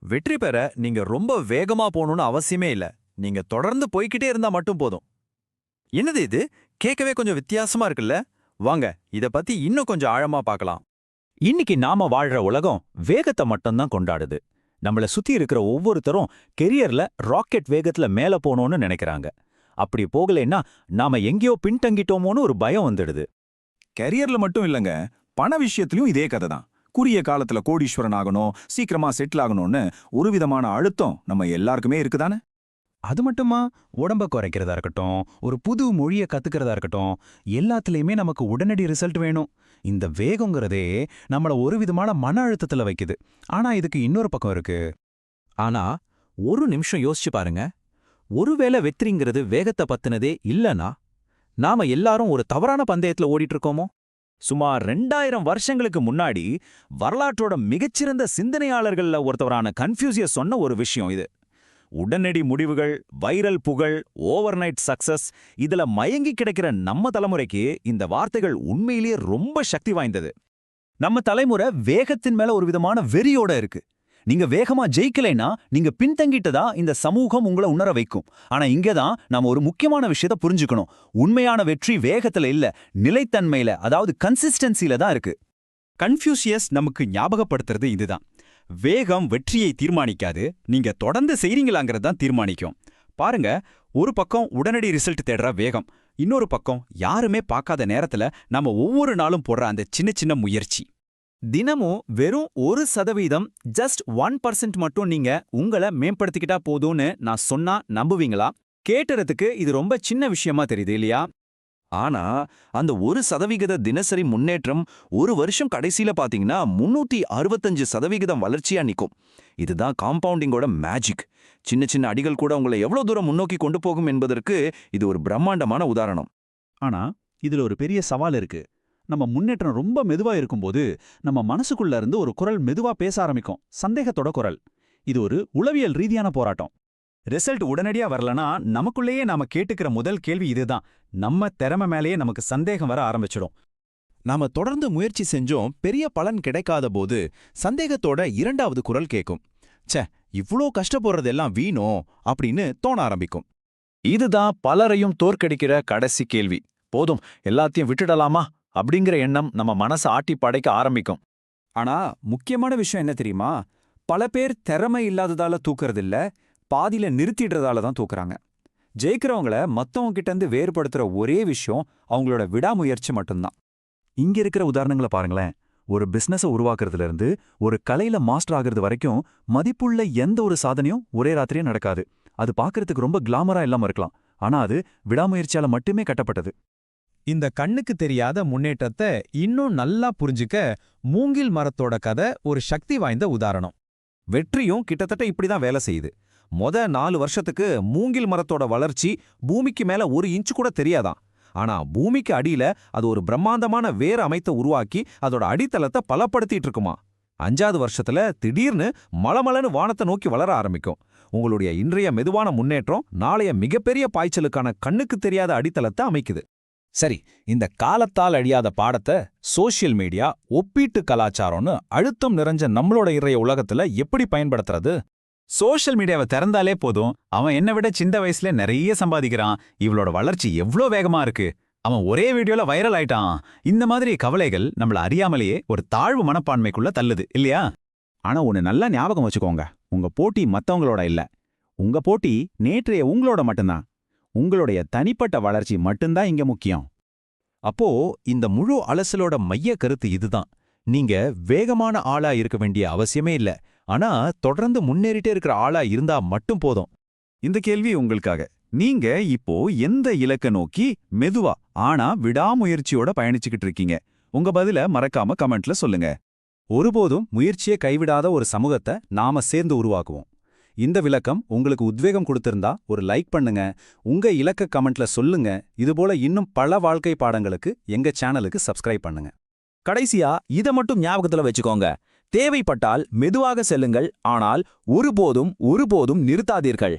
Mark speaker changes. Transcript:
Speaker 1: வெற்றி பெற நீங்க ரொம்ப வேகமா போகணும்னு அவசியமே இல்ல. நீங்க தொடர்ந்து போய்க்கிட்டே இருந்தா மட்டும் போதும். என்னது இது? கேட்கவே கொஞ்சம் வித்தியாசமா இருக்குல்ல? வாங்க, இத பத்தி இன்னும் கொஞ்சம் ஆழமா பார்க்கலாம்.
Speaker 2: இன்னைக்கு நாம வாழ்ற உலகம் வேகத்தை மட்டும்தான் கொண்டாடுது. நம்மள சுத்தி இருக்கிற ஒவ்வொருத்தரும் கெரியர்ல ராக்கெட் வேகத்துல மேல போகணும்னு நினைக்கிறாங்க. அப்படி போகலைன்னா நாம எங்கேயோ பின்தங்கிட்டோமோன்னு ஒரு பயம் வந்துடுது.
Speaker 3: கெரியர்ல மட்டும் இல்லங்க, பண விஷயத்திலயும் இதே கதை தான். குறுகிய காலத்துல கோடீஸ்வரன் ஆகணும், சீக்கிரமா செட்டில் ஆகணும்னு ஒரு விதமான அழுத்தம் நம்ம எல்லாருக்குமே இருக்குதானே.
Speaker 4: அது மட்டுமா, உடம்ப குறைக்கிறதா இருக்கட்டும், ஒரு புது மொழியை கத்துக்கிறதா இருக்கட்டும், எல்லாத்துலயுமே நமக்கு உடனடி ரிசல்ட் வேணும். இந்த வேகங்கிறதே நம்மள ஒரு விதமான மன அழுத்தத்துல வைக்குது. ஆனா இதுக்கு இன்னொரு பக்கம் இருக்கு.
Speaker 2: ஆனா ஒரு நிமிஷம் யோசிச்சு பாருங்க. ஒருவேளை வெற்றிங்கிறது வேகத்தை பத்தினதே இல்லனா, நாம எல்லாரும் ஒரு தவறான பந்தயத்துல ஓடிட்டு இருக்கோமோ? சுமார் 2000 வருஷங்களுக்கு முன்னாடி வரலாற்றோட மிகச்சிறந்த சிந்தனையாளர்கள்ல ஒருத்தவரான கன்ஃபியூசியஸ் சொன்ன ஒரு விஷயம் இது. உடனடி முடிவுகள், வைரல் புகழ், ஓவர்நைட் சக்சஸ், இதுல மயங்கி கிடைக்கிற நம்ம தலைமுறைக்கு இந்த வார்த்தைகள் உண்மையிலேயே ரொம்ப சக்தி வாய்ந்தது.
Speaker 4: நம்ம தலைமுறை வேகத்தின் மேல ஒரு விதமான வெறியோட இருக்கு. நீங்க வேகமா ஜெயிக்கலைன்னா நீங்க பின்தங்கிட்டதா இந்த சமூகம் உங்களை உணர வைக்கும். ஆனா இங்கதான் நாம ஒரு முக்கியமான விஷயத்த புரிஞ்சுக்கணும். உண்மையான வெற்றி வேகத்துல இல்ல, நிலைத்தன்மையில, அதாவது கன்சிஸ்டன்சில தான் இருக்கு. கன்ஃபியூசியஸ் நமக்கு ஞாபகப்படுத்துறது இதுதான். வேகம் வெற்றியை தீர்மானிக்காது, நீங்க தொடர்ந்து செய்றீங்களாங்கிறது தான் தீர்மானிக்கும். பாருங்க, ஒரு பக்கம் உடனடி ரிசல்ட் தேடுற வேகம், இன்னொரு பக்கம் யாருமே பார்க்காத நேரத்துல நம்ம ஒவ்வொரு நாளும் போடுற அந்த சின்ன சின்ன முயற்சி. தினமும் வெறும் 1% ஜஸ்ட் 1% மட்டும் நீங்க உங்களை மேம்படுத்திக்கிட்டா போதும்னு நான் சொன்னா நம்புவீங்களா? கேட்டுறதுக்கு இது ரொம்ப சின்ன விஷயமா தெரியுது இல்லையா?
Speaker 3: ஆனா அந்த 1% தினசரி முன்னேற்றம் ஒரு வருஷம் கடைசியில பாத்தீங்கன்னா 365% வளர்ச்சியா நிக்கும். இதுதான் காம்பவுண்டிங்கோட மேஜிக். சின்ன சின்ன அடிகள் கூட உங்களை எவ்வளவு தூரம் முன்னோக்கி கொண்டு போகும் என்பதற்கு இது ஒரு பிரம்மாண்டமான உதாரணம்.
Speaker 4: ஆனா இதுல ஒரு பெரிய சவால் இருக்கு. நம்ம முன்னேற்றம் ரொம்ப மெதுவா இருக்கும்போது நம்ம மனசுக்குள்ள இருந்து ஒரு குரல் மெதுவா பேச ஆரம்பிக்கும். சந்தேகத்தோட குரல். இது ஒரு உளவியல் ரீதியான போராட்டம். ரிசல்ட் உடனடியா வரலனா நமக்குள்ளேயே நாம கேட்டுக்கிற முதல் கேள்வி இதுதான். நம்ம திறமை மேலேயே நமக்கு சந்தேகம் வர ஆரம்பிச்சிடும்.
Speaker 1: நாம தொடர்ந்து முயற்சி செஞ்சோம், பெரிய பலன் கிடைக்காத போது சந்தேகத்தோட இரண்டாவது குரல் கேட்கும். ச்சே, இவ்ளோ கஷ்டப்படுறதெல்லாம் வீணோ அப்படின்னு தோண ஆரம்பிக்கும்.
Speaker 2: இதுதான் பலரையும் தோற்கடிக்கிற கடைசி கேள்வி. போதும், எல்லாத்தையும் விட்டுடலாமா அப்படிங்கிற எண்ணம் நம்ம மனசை ஆட்டி படைக்க ஆரம்பிக்கும்.
Speaker 4: ஆனா முக்கியமான விஷயம் என்ன தெரியுமா? பல பேர் திறமை இல்லாததால தூக்குறதில்ல, பாதியில நிறுத்திடுறதால தான் தூக்குறாங்க. ஜெயிக்கிறவங்கள மத்தவங்க கிட்ட இருந்து வேறுபடுத்துற ஒரே விஷயம் அவங்களோட விடாமுயற்சி மட்டும்தான். இங்க இருக்கிற உதாரணங்களை பாருங்களேன். ஒரு பிசினஸை உருவாக்குறதுல இருந்து ஒரு கலையில மாஸ்டர் ஆகிறது வரைக்கும் மதிப்புள்ள எந்த ஒரு சாதனையும் ஒரே ராத்திரியே நடக்காது. அது பார்க்கறதுக்கு ரொம்ப கிளாமரா இல்லாம இருக்கலாம், ஆனா அது விடாமுயற்சியால மட்டுமே கட்டப்பட்டது.
Speaker 5: இந்த கண்ணுக்கு தெரியாத முன்னேற்றத்தை இன்னும் நல்லா புரிஞ்சுக்க மூங்கில் மரத்தோட கதை ஒரு சக்தி வாய்ந்த உதாரணம்.
Speaker 3: வெற்றியும் கிட்டத்தட்ட இப்படிதான் வேலை செய்யுது. 4 வருஷத்துக்கு மூங்கில் மரத்தோட வளர்ச்சி பூமிக்கு மேல 1 இன்ச்சு கூட தெரியாதான். ஆனா பூமிக்கு அடியில அது ஒரு பிரம்மாண்டமான வேர் அமைத்த உருவாக்கி அதோட அடித்தளத்தை பலப்படுத்திட்டு இருக்குமா. 5வது வருஷத்துல திடீர்னு மலமலன்னு வானத்தை நோக்கி வளர ஆரம்பிக்கும். உங்களுடைய இன்றைய மெதுவான முன்னேற்றம் நாளைய மிகப்பெரிய பாய்ச்சலுக்கான கண்ணுக்கு தெரியாத அடித்தளத்தை அமைக்குது.
Speaker 2: சரி, இந்த காலத்தால் அழியாத பாடத்தை சோஷியல் மீடியா, ஒப்பீட்டு கலாச்சாரம்னு அழுத்தம் நிறைஞ்ச நம்மளோட இறைய உலகத்துல எப்படி பயன்படுத்துறது?
Speaker 4: சோஷியல் மீடியாவை திறந்தாலே போதும், அவன் என்னை விட சின்ன வயசுல நிறைய சம்பாதிக்கிறான், இவளோட வளர்ச்சி எவ்ளோ வேகமா இருக்கு, அவன் ஒரே வீடியோல வைரல் ஆயிட்டான், இந்த மாதிரி கவலைகள் நம்மள அறியாமலேயே ஒரு தாழ்வு மனப்பான்மைக்குள்ள தள்ளுது இல்லையா? ஆனா ஒன்னு நல்லா ஞாபகம் வச்சுக்கோங்க, உங்க போட்டி மத்தவங்களோட இல்ல, உங்க போட்டி நேற்றைய உங்களோட மட்டும்தான். உங்களுடைய தனிப்பட்ட வளர்ச்சி மட்டும்தான் இங்க முக்கியம்.
Speaker 1: அப்போ இந்த முழு அலசலோட மைய கருத்து இதுதான். நீங்க வேகமான ஆளா இருக்க வேண்டிய அவசியமே இல்ல, ஆனா தொடர்ந்து முன்னேறிட்டே இருக்கிற ஆளா இருந்தா மட்டும் போதும்.
Speaker 4: இந்த கேள்வி உங்களுக்காக. நீங்க இப்போ எந்த இலக்க நோக்கி மெதுவா ஆனா விடாமுயற்சியோட பயணிச்சுக்கிட்டு இருக்கீங்க? உங்க பதில மறக்காம கமெண்ட்ல சொல்லுங்க. ஒருபோதும் முயற்சியை கைவிடாத ஒரு சமூகத்தை நாம சேர்ந்து உருவாக்குவோம். இந்த விளக்கம் உங்களுக்கு உத்வேகம் கொடுத்திருந்தா ஒரு லைக் பண்ணுங்க, உங்க இலக்க கமெண்ட்ல சொல்லுங்க. இதுபோல இன்னும் பல வாழ்க்கை பாடங்களுக்கு எங்க சேனலுக்கு சப்ஸ்கிரைப் பண்ணுங்க.
Speaker 2: கடைசியா இத மட்டும் ஞாபகத்துல வச்சுக்கோங்க. தேவைப்பட்டால் மெதுவாக செல்லுங்கள், ஆனால் ஒருபோதும் நிறுத்தாதீர்கள்.